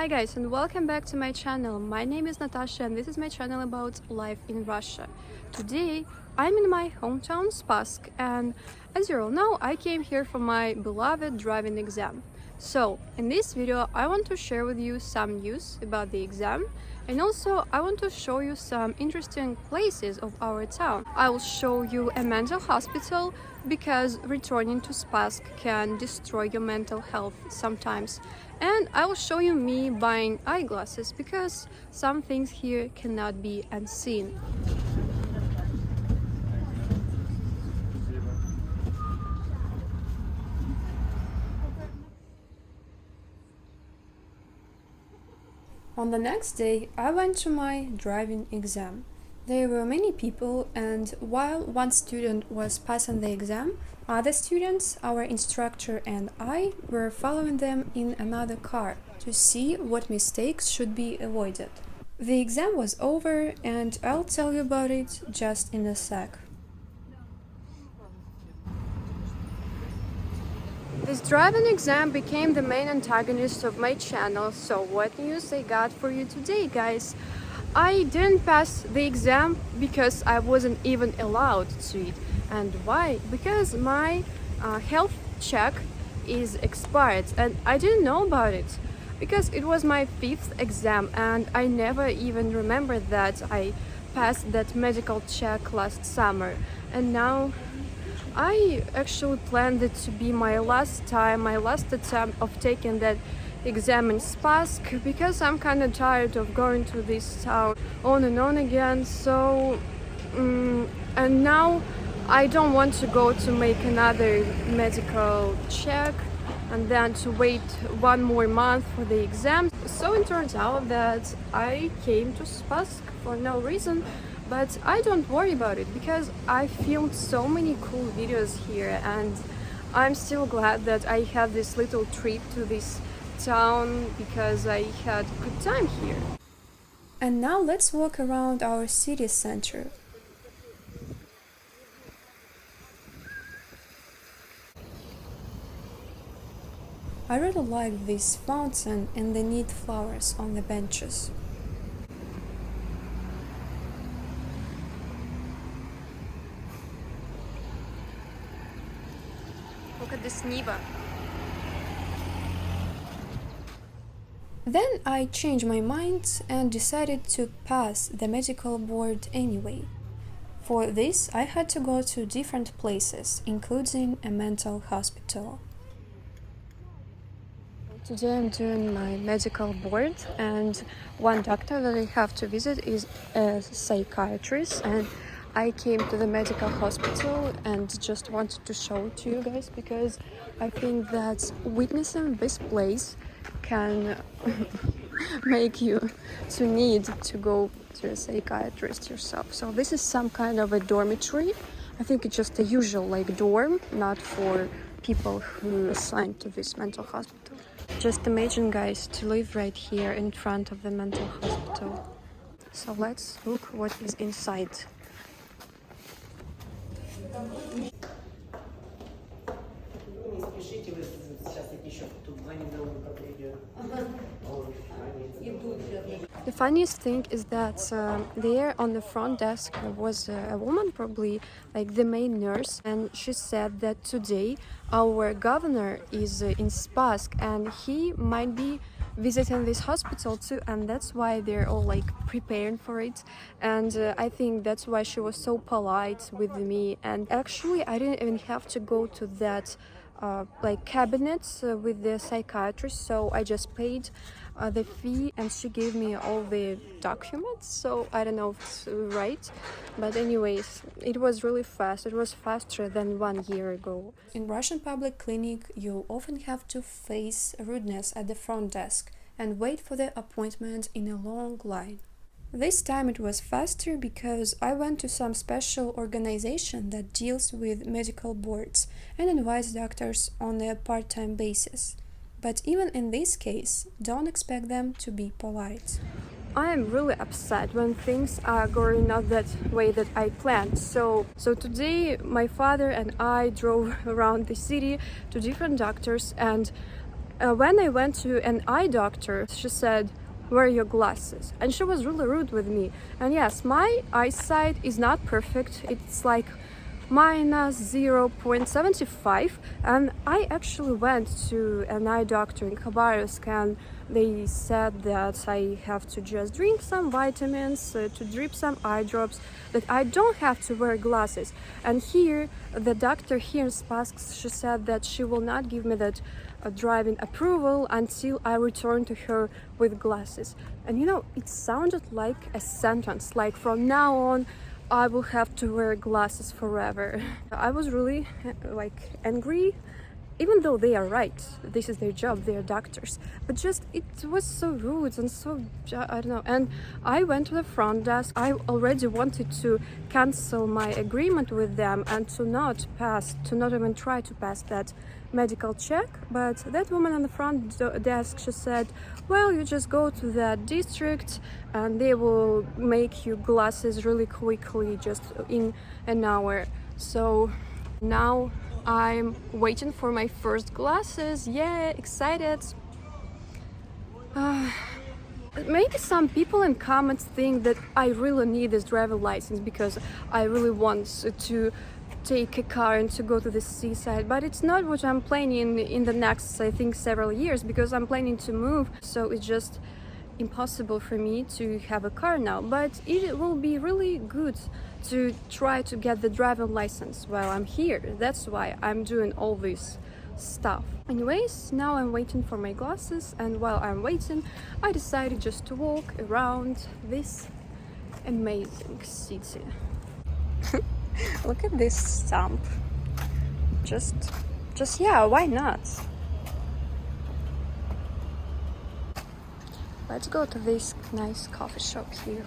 Hi guys, and welcome back to my channel. My name is Natasha and this is my channel about life in Russia. Today I'm in my hometown Spassk, and as you all know, I came here for my beloved driving exam. So in this video I want to share with you some news about the exam, and also I want to show you some interesting places of our town. I will show you a mental hospital because returning to Spassk can destroy your mental health sometimes. And I will show you me buying eyeglasses because some things here cannot be unseen. On the next day, I went to my driving exam. There were many people, and while one student was passing the exam, other students, our instructor and I, were following them in another car to see what mistakes should be avoided. The exam was over, and I'll tell you about it just in a sec. This driving exam became the main antagonist of my channel, so what news I got for you today, guys? I didn't pass the exam because I wasn't even allowed to it. And why? Because my health check is expired and I didn't know about it. Because it was my 5th exam and I never even remembered that I passed that medical check last summer. And now I actually planned it to be my last attempt of taking that exam in Spassk, because I'm kind of tired of going to this town on and on again. So and now I don't want to go to make another medical check and then to wait one more month for the exam. So it turns out that I came to Spassk for no reason, but I don't worry about it because I filmed so many cool videos here, and I'm still glad that I had this little trip to this town because I had a good time here. And now let's walk around our city center. I really like this fountain and the neat flowers on the benches. Look at this Niva. Then I changed my mind and decided to pass the medical board anyway. For this, I had to go to different places, including a mental hospital. Today I'm doing my medical board, and one doctor that I have to visit is a psychiatrist, and I came to the medical hospital and just wanted to show it to you guys because I think that witnessing this place can make you to need to go to a psychiatrist yourself. So this is some kind of a dormitory. I think it's just a usual dorm, not for people who are assigned to this mental hospital. Just imagine, guys, to live right here in front of the mental hospital. So let's look what is inside. The funniest thing is that there on the front desk was a woman, probably like the main nurse, and she said that today our governor is in Spassk and he might be visiting this hospital too, and that's why they're all preparing for it. And I think that's why she was so polite with me, and actually I didn't even have to go to that cabinets with the psychiatrist, so I just paid the fee and she gave me all the documents. So I don't know if it's right, but anyways, it was really fast. It was faster than 1 year ago. In Russian public clinic, you often have to face rudeness at the front desk and wait for the appointment in a long line. This time it was faster because I went to some special organization that deals with medical boards and invites doctors on a part-time basis. But even in this case, don't expect them to be polite. I am really upset when things are going not that way that I planned. So today my father and I drove around the city to different doctors, and When I went to an eye doctor, she said, "Wear your glasses," and she was really rude with me. And yes, my eyesight is not perfect. It's like minus 0.75, and I actually went to an eye doctor in Khabarovsk, and they said that I have to just drink some vitamins, to drip some eye drops, that I don't have to wear glasses. And here, the doctor here in Spassk, she said that she will not give me that driving approval until I return to her with glasses. And you know, it sounded like a sentence, like from now on I will have to wear glasses forever. I was really like angry, even though they are right. This is their job, they are doctors. But just, it was so rude and so, I don't know. And I went to the front desk. I already wanted to cancel my agreement with them and to not even try to pass that medical check. But that woman on the front desk, she said, well, you just go to that district and they will make you glasses really quickly, just in an hour. So now I'm waiting for my first glasses. Yeah, excited. Maybe some people in comments think that I really need this driving license because I really want to take a car and to go to the seaside, but it's not what I'm planning in the next, I think, several years, because I'm planning to move, so it's just impossible for me to have a car now. But it will be really good to try to get the driving license while I'm here. That's why I'm doing all this stuff. Anyways, now I'm waiting for my glasses, and while I'm waiting, I decided just to walk around this amazing city. Look at this stump. Just yeah, why not? Let's go to this nice coffee shop here.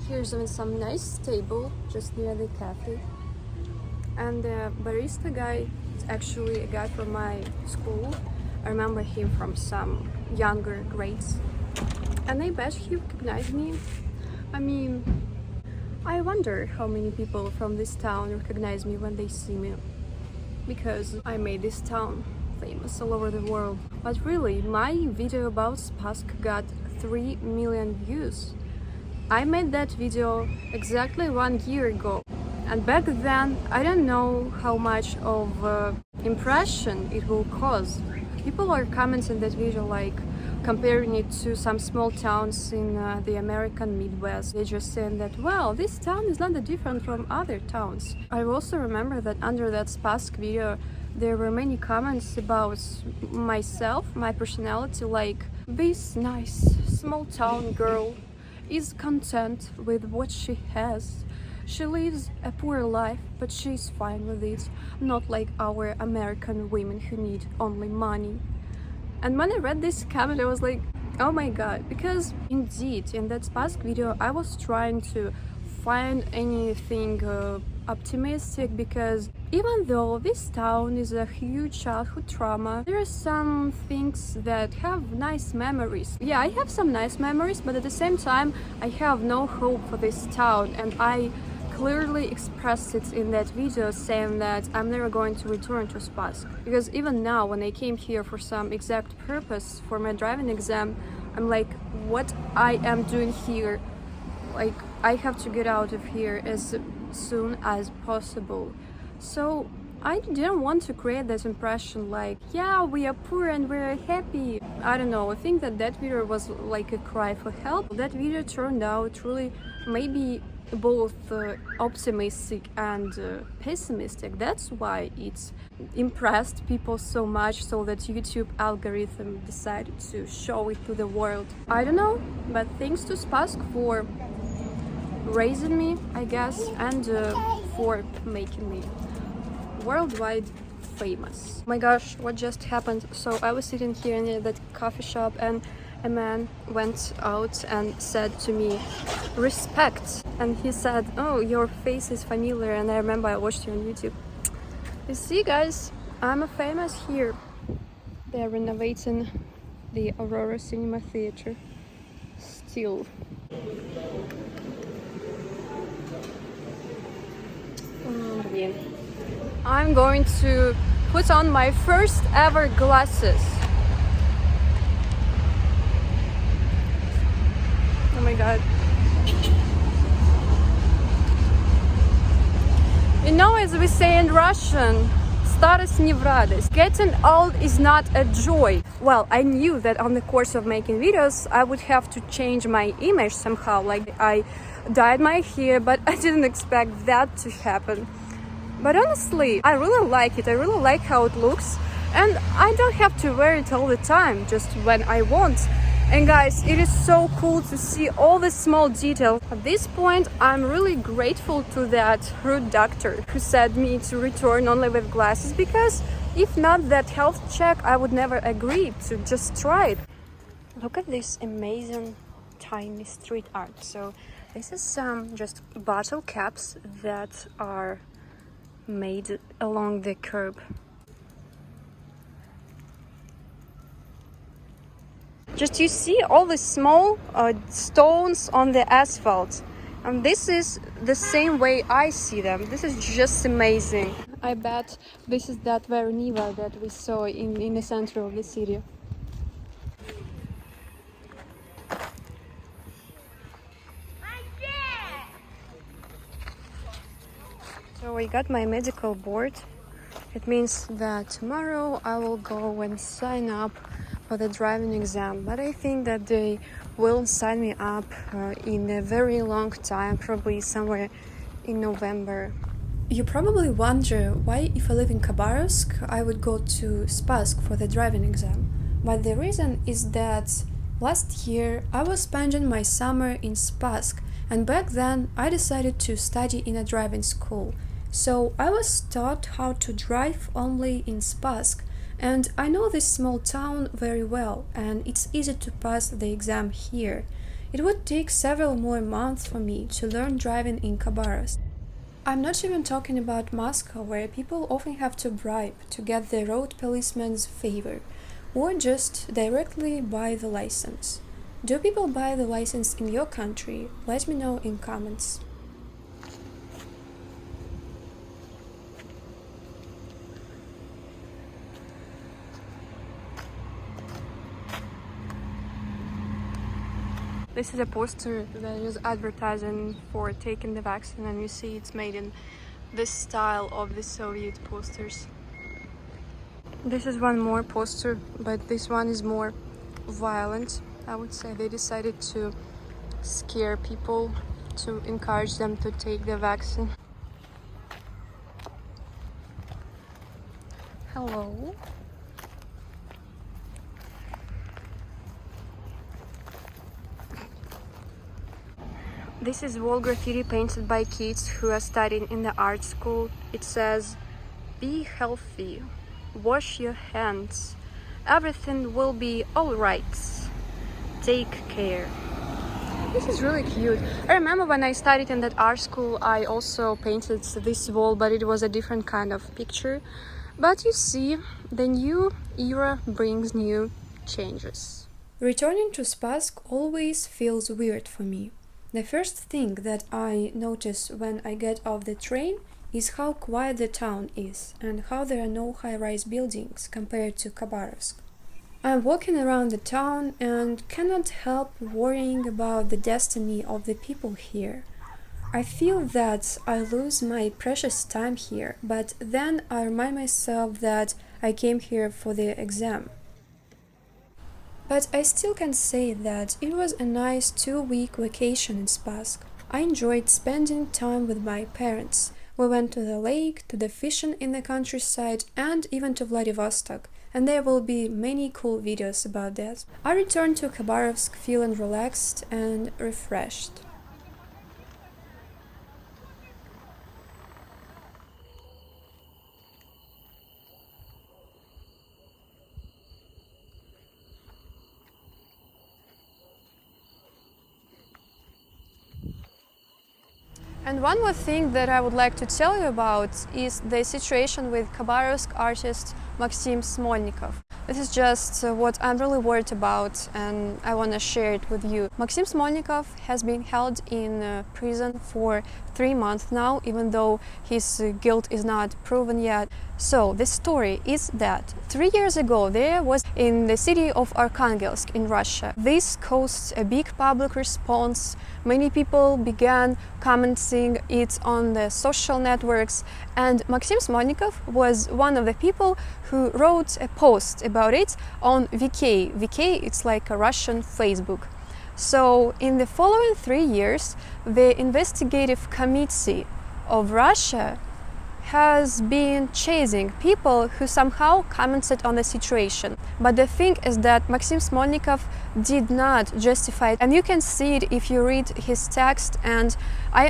Here's some nice table just near the cafe, and the barista guy is actually a guy from my school. I remember him from some younger grades, and I bet he recognized me. I mean, I wonder how many people from this town recognize me when they see me, because I made this town famous all over the world. But really, my video about Spassk got 3 million views. I made that video exactly 1 year ago, and back then I don't know how much of impression it will cause. People are commenting that video, like comparing it to some small towns in the American Midwest. They're just saying that, well, this town is not that different from other towns. I also remember that under that Spassk video there were many comments about myself, my personality, like, this nice small town girl is content with what she has. She lives a poor life, but she's fine with it, not like our American women who need only money. And when I read this comment, I was like, oh my god, because indeed in that Spassk video I was trying to find anything optimistic, because even though this town is a huge childhood trauma, there are some things that have nice memories. Yeah, I have some nice memories, but at the same time I have no hope for this town, and I clearly expressed it in that video, saying that I'm never going to return to Spassk. Because even now, when I came here for some exact purpose for my driving exam, I'm like, what I am doing here? Like, I have to get out of here as soon as possible. So I didn't want to create this impression like, yeah, we are poor and we're happy. I don't know, I think that video was like a cry for help. That video turned out really maybe both optimistic and pessimistic. That's why it impressed people so much, so that YouTube algorithm decided to show it to the world. I don't know, but thanks to Spassk for raising me, I guess, and for making me worldwide famous. Oh my gosh, what just happened? So I was sitting here in that coffee shop and a man went out and said to me, "Respect." And he said, "Oh, your face is familiar," and I remember I watched you on YouTube. You see, guys, I'm a famous here. They are renovating the Aurora Cinema Theater still. I'm going to put on my first ever glasses. Oh my god. You know, as we say in Russian, "Staroсть не в радость." Getting old is not a joy. Well, I knew that on the course of making videos, I would have to change my image somehow. Like, I dyed my hair, but I didn't expect that to happen. But honestly, I really like it. I really like how it looks. And I don't have to wear it all the time, just when I want. And guys, it is so cool to see all the small details. At this point, I'm really grateful to that rude doctor who said me to return only with glasses, because if not that health check, I would never agree to just try it. Look at this amazing tiny street art. So this is some just bottle caps that are made along the curb. Just you see all the small stones on the asphalt, and this is the same way I see them. This is just amazing. I bet this is that Verniva that we saw in the center of the city. So I got my medical board. It means that tomorrow I will go and sign up for the driving exam, but I think that they will sign me up in a very long time, probably somewhere in November. You probably wonder why, if I live in Khabarovsk, I would go to Spassk for the driving exam. But the reason is that last year I was spending my summer in Spassk, and back then I decided to study in a driving school. So I was taught how to drive only in Spassk, and I know this small town very well, and it's easy to pass the exam here. It would take several more months for me to learn driving in Khabarovsk. I'm not even talking about Moscow, where people often have to bribe to get the road policeman's favor, or just directly buy the license. Do people buy the license in your country? Let me know in comments. This is a poster that is advertising for taking the vaccine, and you see it's made in this style of the Soviet posters. This is one more poster, but this one is more violent. I would say they decided to scare people, to encourage them to take the vaccine. Hello. This is wall graffiti painted by kids who are studying in the art school. It says, "Be healthy, wash your hands, everything will be alright, take care." This is really cute. I remember when I studied in that art school, I also painted this wall, but it was a different kind of picture. But you see, the new era brings new changes. Returning to Spassk always feels weird for me. The first thing that I notice when I get off the train is how quiet the town is, and how there are no high-rise buildings compared to Khabarovsk. I'm walking around the town and cannot help worrying about the destiny of the people here. I feel that I lose my precious time here, but then I remind myself that I came here for the exam. But I still can say that it was a nice 2-week vacation in Spassk. I enjoyed spending time with my parents. We went to the lake, to the fishing in the countryside, and even to Vladivostok, and there will be many cool videos about that. I returned to Khabarovsk feeling relaxed and refreshed. And one more thing that I would like to tell you about is the situation with Khabarovsk artist Maxim Smolnikov. This is just what I'm really worried about, and I want to share it with you. Maxim Smolnikov has been held in prison for 3 months now, even though his guilt is not proven yet. So the story is that 3 years ago there was in the city of Arkhangelsk in Russia. This caused a big public response. Many people began commenting it on the social networks, and Maxim Smolnikov was one of the people who wrote a post about it on VK. VK, it's like a Russian Facebook. So in the following 3 years, the investigative committee of Russia has been chasing people who somehow commented on the situation. But the thing is that Maxim Smolnikov did not justify it, and you can see it if you read his text, and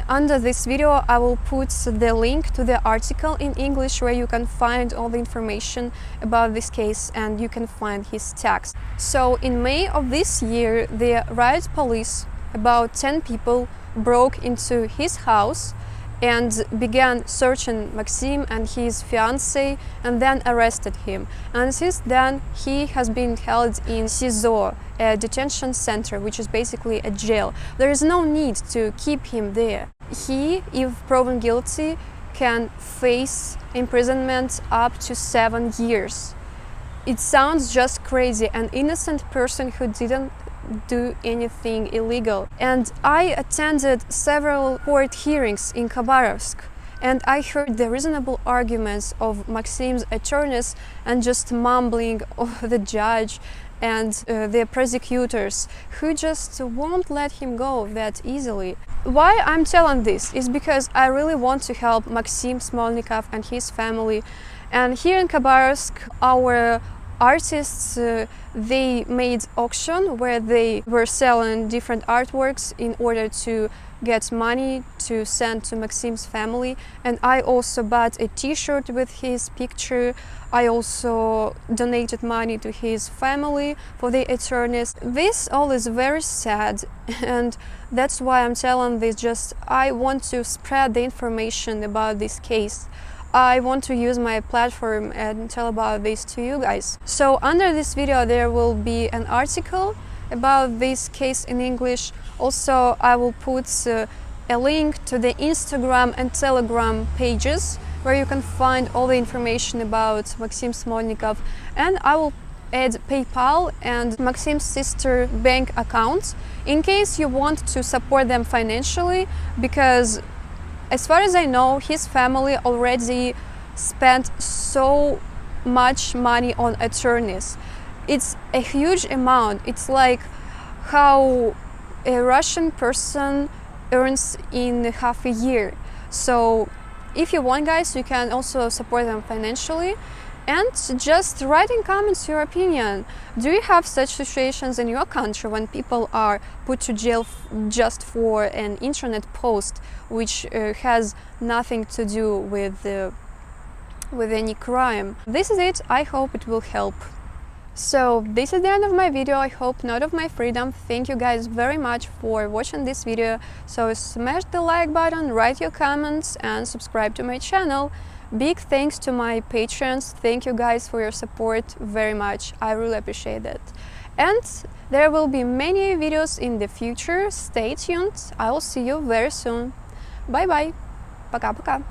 under this video I will put the link to the article in English where you can find all the information about this case and you can find his text. So in May of this year, the riot police, about 10 people, broke into his house and began searching Maxim and his fiancée, and then arrested him. And since then he has been held in SIZO, a detention center, which is basically a jail. There is no need to keep him there. He, if proven guilty, can face imprisonment up to 7 years. It sounds just crazy, an innocent person who didn't do anything illegal. And I attended several court hearings in Khabarovsk, and I heard the reasonable arguments of Maxim's attorneys and just mumbling of the judge and the prosecutors, who just won't let him go that easily. Why I'm telling this is because I really want to help Maxim Smolnikov and his family. And here in Khabarovsk, our artists, they made auction where they were selling different artworks in order to get money to send to Maxim's family. And I also bought a t-shirt with his picture. I also donated money to his family for the attorneys. This all is very sad, and that's why I'm telling this. Just I want to spread the information about this case. I want to use my platform and tell about this to you guys. So under this video there will be an article about this case in English. Also I will put a link to the Instagram and Telegram pages where you can find all the information about Maxim Smolnikov, and I will add PayPal and Maxim's sister bank accounts in case you want to support them financially, because as far as I know, his family already spent so much money on attorneys. It's a huge amount. It's like how a Russian person earns in half a year. So if you want, guys, you can also support them financially. And just write in comments your opinion. Do you have such situations in your country when people are put to jail just for an internet post which has nothing to do with any crime? This is it. I hope it will help. So this is the end of my video. I hope not of my freedom. Thank you guys very much for watching this video. So smash the like button, write your comments and subscribe to my channel. Big thanks to my patrons. Thank you guys for your support very much. I really appreciate that. And there will be many videos in the future. Stay tuned. I will see you very soon. Bye bye. Пока-пока.